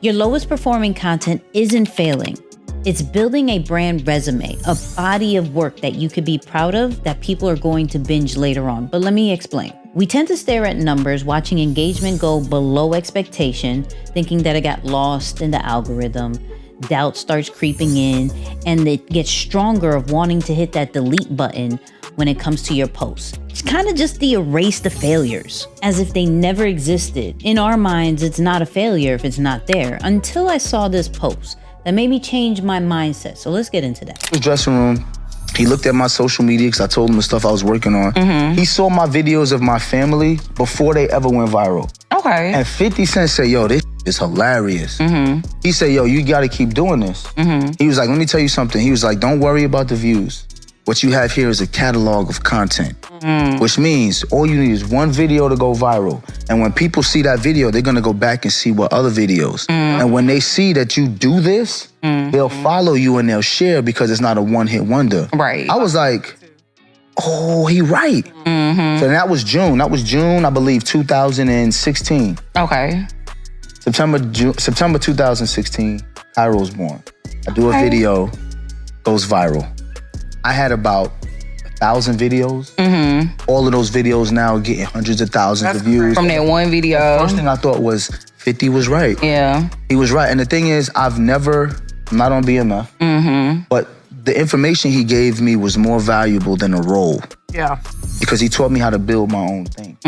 Your lowest performing content isn't failing. It's building a brand resume, a body of work that you could be proud of that people are going to binge later on. But let me explain. We tend to stare at numbers, watching engagement go below expectation, thinking that it got lost in the algorithm. Doubt starts creeping in, and it gets stronger of wanting to hit that delete button when it comes to your posts. It's kind of just the erase the failures, as if they never existed. In our minds, it's not a failure if it's not there, until I saw this post that made me change my mindset. So let's get into that. The dressing room, he looked at my social media because I told him the stuff I was working on. He saw my videos of my family before they ever went viral. Okay. And 50 Cent said, yo, this is hilarious. He said, yo, you gotta keep doing this. He was like, let me tell you something. He was like, don't worry about the views. What you have here is a catalog of content, which means all you need is one video to go viral. And when people see that video, they're gonna go back and see what other videos. And when they see that you do this, they'll follow you and they'll share because it's not a one-hit wonder. Right. I was like, oh, he right. So that was June. That was June, I believe, 2016. Okay. September 2016, Cairo was born. I do a video, goes viral. I had about 1,000 videos. All of those videos now are getting hundreds of thousands of views. From that one video. First thing I thought was 50 was right. Yeah. He was right. And the thing is, I'm not on BMF, but the information he gave me was more valuable than a role. Yeah. Because he taught me how to build my own thing.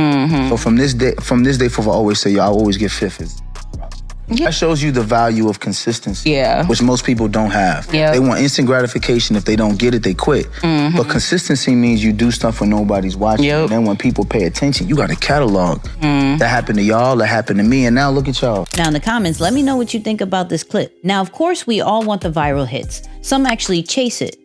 So from this day forth, I always say, yo, I always get fifth. That shows you the value of consistency, which most people don't have. They want instant gratification. If they don't get it, they quit. But consistency means you do stuff when nobody's watching. And then when people pay attention, you got a catalog. That happened to y'all, that happened to me, and now look at y'all. Now in the comments, let me know what you think about this clip. Now, of course, we all want the viral hits. Some actually chase it.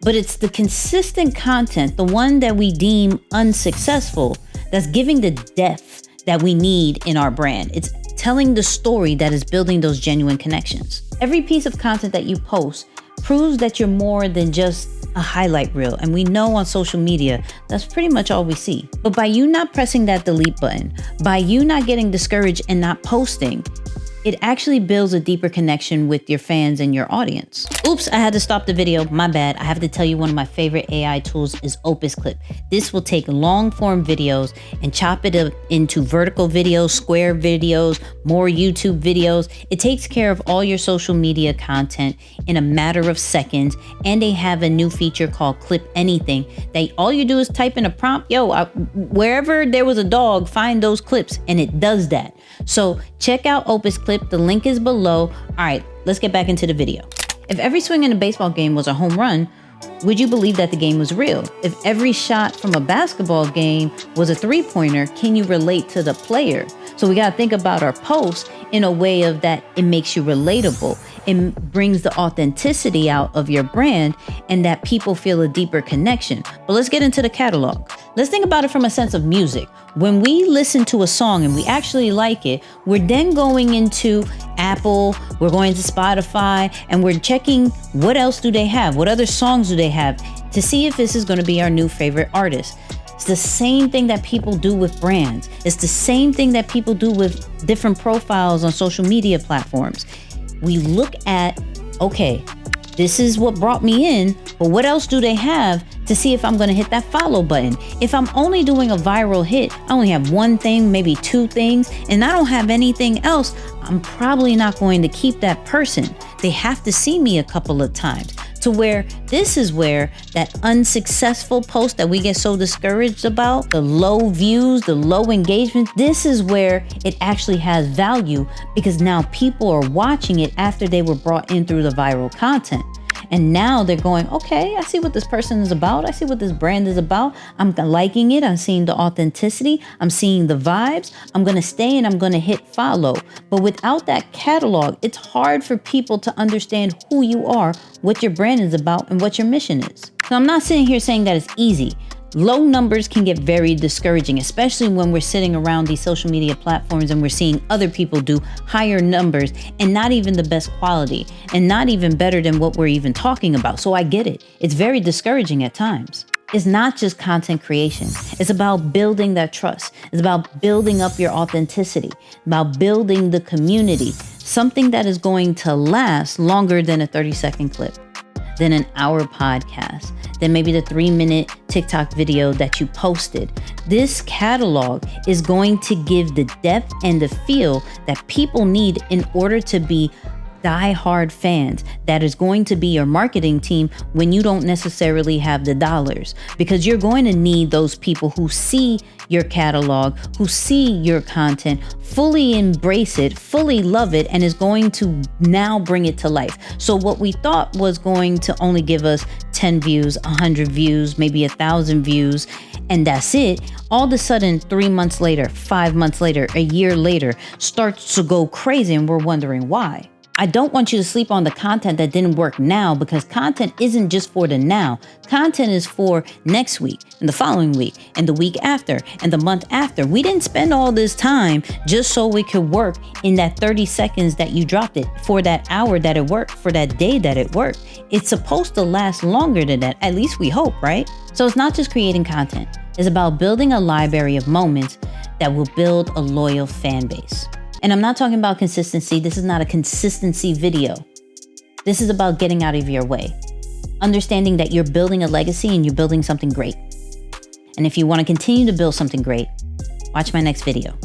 But it's the consistent content, the one that we deem unsuccessful, that's giving the depth that we need in our brand. It's telling the story that is building those genuine connections. Every piece of content that you post proves that you're more than just a highlight reel. And we know on social media, that's pretty much all we see. But by you not pressing that delete button, by you not getting discouraged and not posting, it actually builds a deeper connection with your fans and your audience. Oops, I had to stop the video, my bad. I have to tell you, one of my favorite AI tools is Opus Clip. This will take long form videos and chop it up into vertical videos, square videos, more YouTube videos. It takes care of all your social media content in a matter of seconds. And they have a new feature called Clip Anything that all you do is type in a prompt, wherever there was a dog, find those clips, and it does that. So check out Opus Clip. The link is below. All right, let's get back into the video. If every swing in a baseball game was a home run, would you believe that the game was real? If every shot from a basketball game was a three-pointer, can you relate to the player? So we got to think about our posts in a way of that it makes you relatable. It brings the authenticity out of your brand and that people feel a deeper connection. But let's get into the catalog. Let's think about it from a sense of music. When we listen to a song and we actually like it, we're then going into Apple, we're going to Spotify, and we're checking what else do they have? What other songs do they have to see if this is going to be our new favorite artist. It's the same thing that people do with brands. It's the same thing that people do with different profiles on social media platforms. We look at, okay, this is what brought me in, but what else do they have to see if I'm gonna hit that follow button? If I'm only doing a viral hit, I only have one thing, maybe two things, and I don't have anything else, I'm probably not going to keep that person. They have to see me a couple of times. To where this is where that unsuccessful post that we get so discouraged about, the low views, the low engagement, this is where it actually has value because now people are watching it after they were brought in through the viral content. And now they're going, okay, I see what this person is about. I see what this brand is about. I'm liking it. I'm seeing the authenticity. I'm seeing the vibes. I'm going to stay and I'm going to hit follow. But without that catalog, it's hard for people to understand who you are, what your brand is about, and what your mission is. So I'm not sitting here saying that it's easy. Low numbers can get very discouraging, especially when we're sitting around these social media platforms and we're seeing other people do higher numbers and not even the best quality and not even better than what we're even talking about. So I get it. It's very discouraging at times. It's not just content creation. It's about building that trust. It's about building up your authenticity, about building the community. something that is going to last longer than a 30-second clip, than an hour podcast, than maybe the 3-minute TikTok video that you posted. This catalog is going to give the depth and the feel that people need in order to be die-hard fans. That is going to be your marketing team when you don't necessarily have the dollars, because you're going to need those people who see your catalog, who see your content, fully embrace it, fully love it, and is going to now bring it to life. So what we thought was going to only give us 10 views, 100 views, maybe 1,000 views, and that's it, all of a sudden 3 months later, 5 months later, a year later, starts to go crazy, and we're wondering why. I don't want you to sleep on the content that didn't work now, because content isn't just for the now. Content is for next week and the following week and the week after and the month after. We didn't spend all this time just so we could work in that 30 seconds that you dropped it, for that hour that it worked, for that day that it worked. It's supposed to last longer than that. At least we hope, right? So it's not just creating content. It's about building a library of moments that will build a loyal fan base. And I'm not talking about consistency. This is not a consistency video. This is about getting out of your way. Understanding that you're building a legacy and you're building something great. And if you want to continue to build something great, watch my next video.